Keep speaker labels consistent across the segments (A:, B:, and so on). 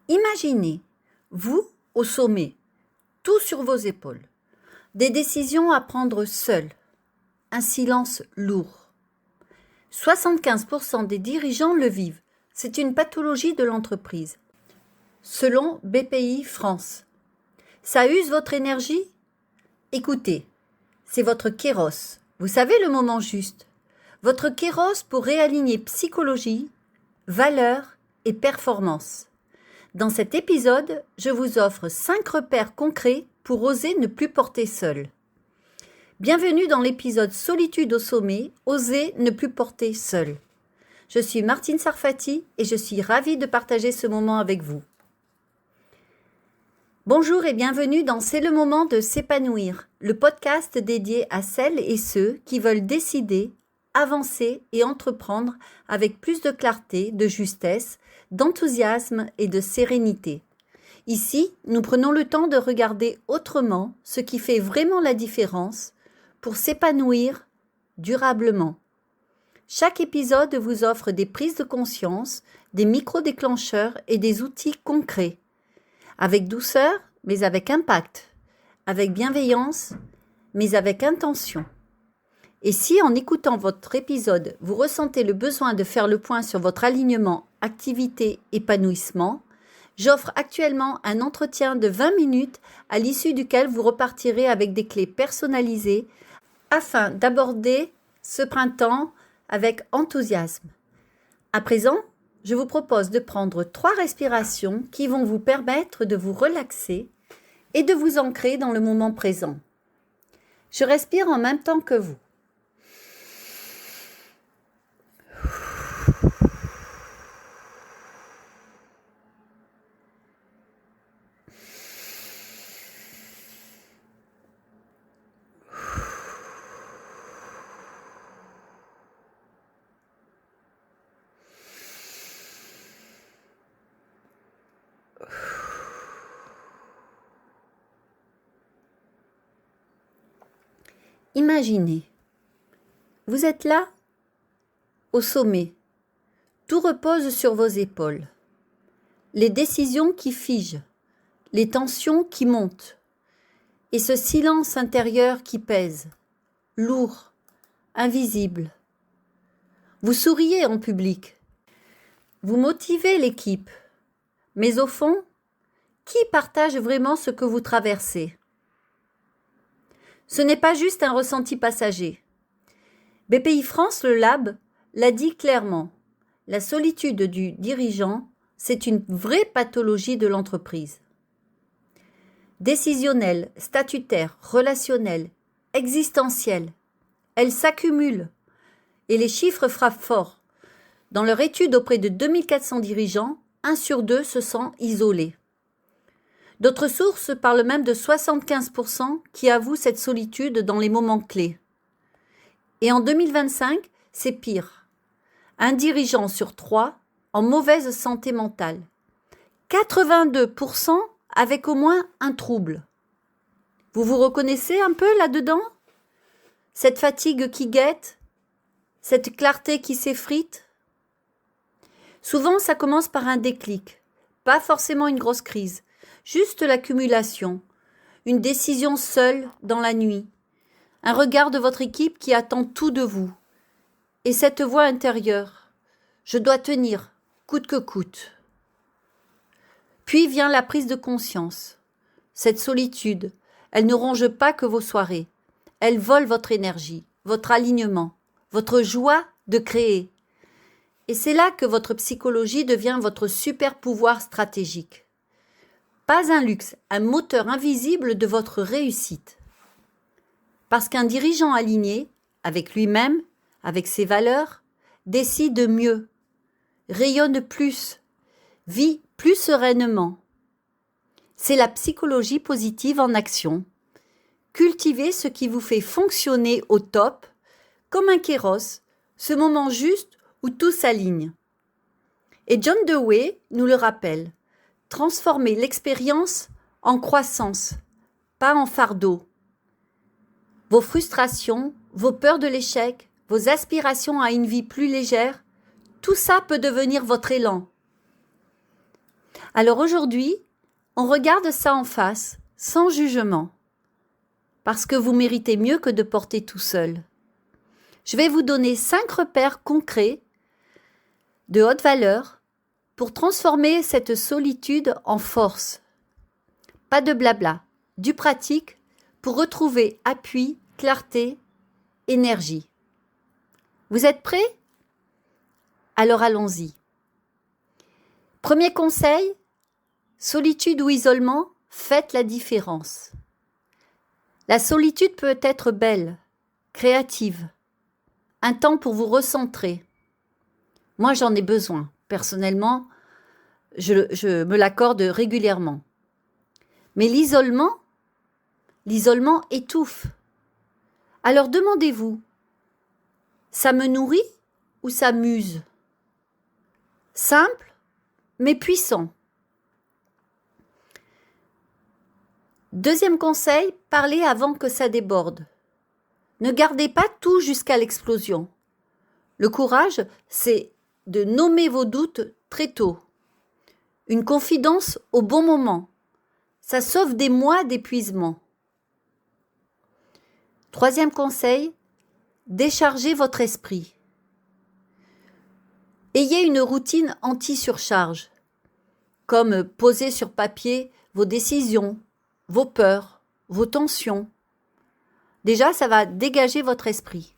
A: Imaginez, vous au sommet, tout sur vos épaules, des décisions à prendre seul, un silence lourd. 75% des dirigeants le vivent, c'est une pathologie de l'entreprise. Selon BPI France, ça use votre énergie? Écoutez, c'est votre kéros, vous savez le moment juste. Votre kéros pour réaligner psychologie, valeurs et performance. Dans cet épisode, je vous offre 5 repères concrets pour oser ne plus porter seul. Bienvenue dans l'épisode Solitude au sommet, oser ne plus porter seul. Je suis Martine Sarfati et je suis ravie de partager ce moment avec vous. Bonjour et bienvenue dans C'est le moment de s'épanouir, le podcast dédié à celles et ceux qui veulent décider, avancer et entreprendre avec plus de clarté, de justesse, d'enthousiasme et de sérénité. Ici, nous prenons le temps de regarder autrement ce qui fait vraiment la différence pour s'épanouir durablement. Chaque épisode vous offre des prises de conscience, des micro-déclencheurs et des outils concrets. Avec douceur, mais avec impact. Avec bienveillance, mais avec intention. Et si en écoutant votre épisode, vous ressentez le besoin de faire le point sur votre alignement activité-épanouissement, j'offre actuellement un entretien de 20 minutes à l'issue duquel vous repartirez avec des clés personnalisées afin d'aborder ce printemps avec enthousiasme. À présent, je vous propose de prendre 3 respirations qui vont vous permettre de vous relaxer et de vous ancrer dans le moment présent. Je respire en même temps que vous. Imaginez, vous êtes là, au sommet, tout repose sur vos épaules. Les décisions qui figent, les tensions qui montent, et ce silence intérieur qui pèse, lourd, invisible. Vous souriez en public, vous motivez l'équipe, mais au fond, qui partage vraiment ce que vous traversez ? Ce n'est pas juste un ressenti passager. BPI France, le Lab, l'a dit clairement. La solitude du dirigeant, c'est une vraie pathologie de l'entreprise. Décisionnelle, statutaire, relationnelle, existentielle, elle s'accumule et les chiffres frappent fort. Dans leur étude auprès de 2400 dirigeants, 1 sur 2 se sent isolé. D'autres sources parlent même de 75% qui avouent cette solitude dans les moments clés. Et en 2025, c'est pire. Un dirigeant sur 3 en mauvaise santé mentale. 82% avec au moins un trouble. Vous vous reconnaissez un peu là-dedans ? Cette fatigue qui guette ? Cette clarté qui s'effrite ? Souvent, ça commence par un déclic, pas forcément une grosse crise. Juste l'accumulation, une décision seule dans la nuit, un regard de votre équipe qui attend tout de vous, et cette voix intérieure, je dois tenir, coûte que coûte. Puis vient la prise de conscience. Cette solitude, elle ne ronge pas que vos soirées, elle vole votre énergie, votre alignement, votre joie de créer. Et c'est là que votre psychologie devient votre super pouvoir stratégique. Pas un luxe, un moteur invisible de votre réussite. Parce qu'un dirigeant aligné, avec lui-même, avec ses valeurs, décide mieux, rayonne plus, vit plus sereinement. C'est la psychologie positive en action. Cultivez ce qui vous fait fonctionner au top, comme un kéros, ce moment juste où tout s'aligne. Et John Dewey nous le rappelle. Transformez l'expérience en croissance, pas en fardeau. Vos frustrations, vos peurs de l'échec, vos aspirations à une vie plus légère, tout ça peut devenir votre élan. Alors aujourd'hui, on regarde ça en face, sans jugement, parce que vous méritez mieux que de porter tout seul. Je vais vous donner 5 repères concrets de haute valeur pour transformer cette solitude en force. Pas de blabla, du pratique pour retrouver appui, clarté, énergie. Vous êtes prêts? Alors allons-y. Premier conseil, solitude ou isolement, faites la différence. La solitude peut être belle, créative, un temps pour vous recentrer. Moi, j'en ai besoin. Personnellement, je me l'accorde régulièrement. Mais l'isolement étouffe. Alors demandez-vous, ça me nourrit ou ça m'use? Simple, mais puissant. Deuxième conseil, parlez avant que ça déborde. Ne gardez pas tout jusqu'à l'explosion. Le courage, c'est de nommer vos doutes très tôt. Une confidence au bon moment. Ça sauve des mois d'épuisement. Troisième conseil, déchargez votre esprit. Ayez une routine anti-surcharge, comme poser sur papier vos décisions, vos peurs, vos tensions. Déjà, ça va dégager votre esprit.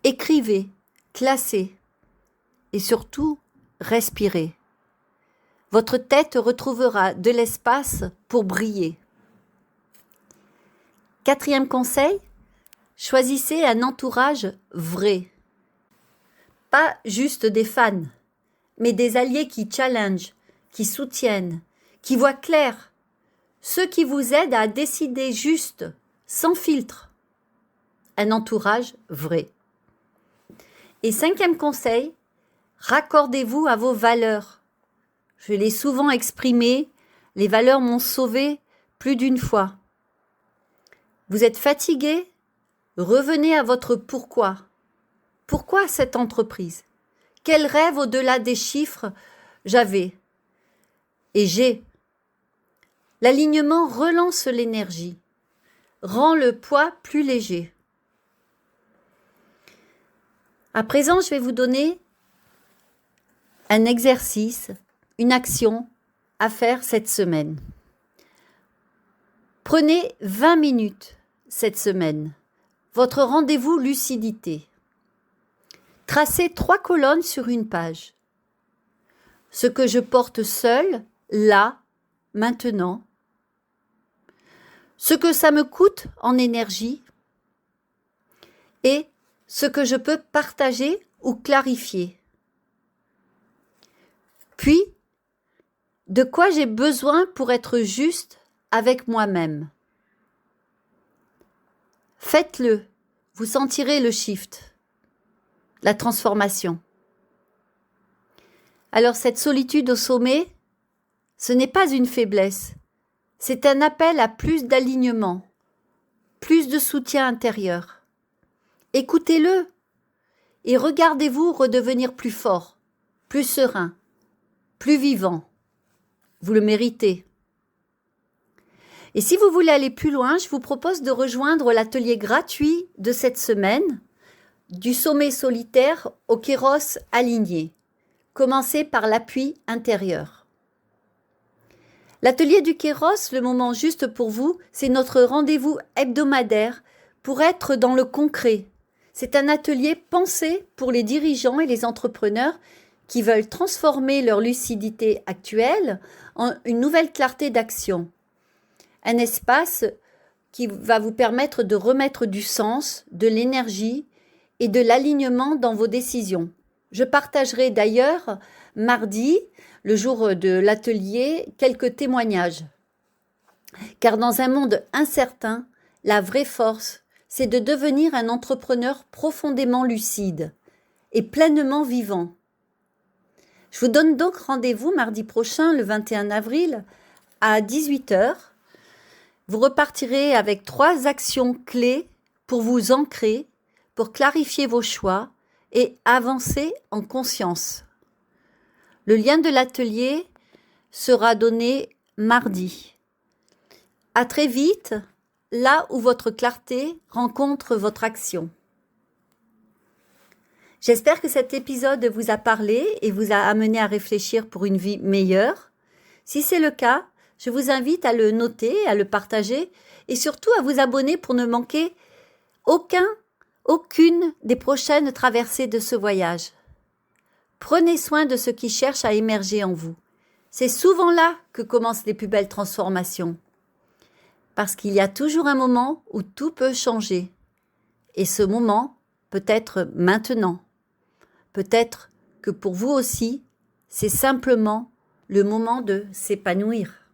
A: Écrivez, classez et surtout, respirez. Votre tête retrouvera de l'espace pour briller. Quatrième conseil, choisissez un entourage vrai. Pas juste des fans, mais des alliés qui challengent, qui soutiennent, qui voient clair, ceux qui vous aident à décider juste, sans filtre. Un entourage vrai. Et cinquième conseil, raccordez-vous à vos valeurs. Je l'ai souvent exprimé, les valeurs m'ont sauvé plus d'une fois. Vous êtes fatigué? Revenez à votre pourquoi. Pourquoi cette entreprise? Quel rêve au-delà des chiffres j'avais? Et j'ai. L'alignement relance l'énergie, rend le poids plus léger. À présent, je vais vous donner un exercice, une action à faire cette semaine. Prenez 20 minutes cette semaine, votre rendez-vous lucidité. Tracez 3 colonnes sur une page. Ce que je porte seul, là, maintenant. Ce que ça me coûte en énergie. Et ce que je peux partager ou clarifier. Puis, de quoi j'ai besoin pour être juste avec moi-même. Faites-le, vous sentirez le shift, la transformation. Alors cette solitude au sommet, ce n'est pas une faiblesse, c'est un appel à plus d'alignement, plus de soutien intérieur. Écoutez-le et regardez-vous redevenir plus fort, plus serein, plus vivant. Vous le méritez. Et si vous voulez aller plus loin, je vous propose de rejoindre l'atelier gratuit de cette semaine, du sommet solitaire au Kéros aligné. Commencez par l'appui intérieur. L'atelier du Kéros, le moment juste pour vous, c'est notre rendez-vous hebdomadaire pour être dans le concret. C'est un atelier pensé pour les dirigeants et les entrepreneurs qui veulent transformer leur lucidité actuelle en une nouvelle clarté d'action. Un espace qui va vous permettre de remettre du sens, de l'énergie et de l'alignement dans vos décisions. Je partagerai d'ailleurs mardi, le jour de l'atelier, quelques témoignages. Car dans un monde incertain, la vraie force, c'est de devenir un entrepreneur profondément lucide et pleinement vivant. Je vous donne donc rendez-vous mardi prochain, le 21 avril, à 18h. Vous repartirez avec 3 actions clés pour vous ancrer, pour clarifier vos choix et avancer en conscience. Le lien de l'atelier sera donné mardi. À très vite, là où votre clarté rencontre votre action. J'espère que cet épisode vous a parlé et vous a amené à réfléchir pour une vie meilleure. Si c'est le cas, je vous invite à le noter, à le partager et surtout à vous abonner pour ne manquer aucune des prochaines traversées de ce voyage. Prenez soin de ce qui cherche à émerger en vous. C'est souvent là que commencent les plus belles transformations. Parce qu'il y a toujours un moment où tout peut changer. Et ce moment peut être maintenant. Peut-être que pour vous aussi, c'est simplement le moment de s'épanouir.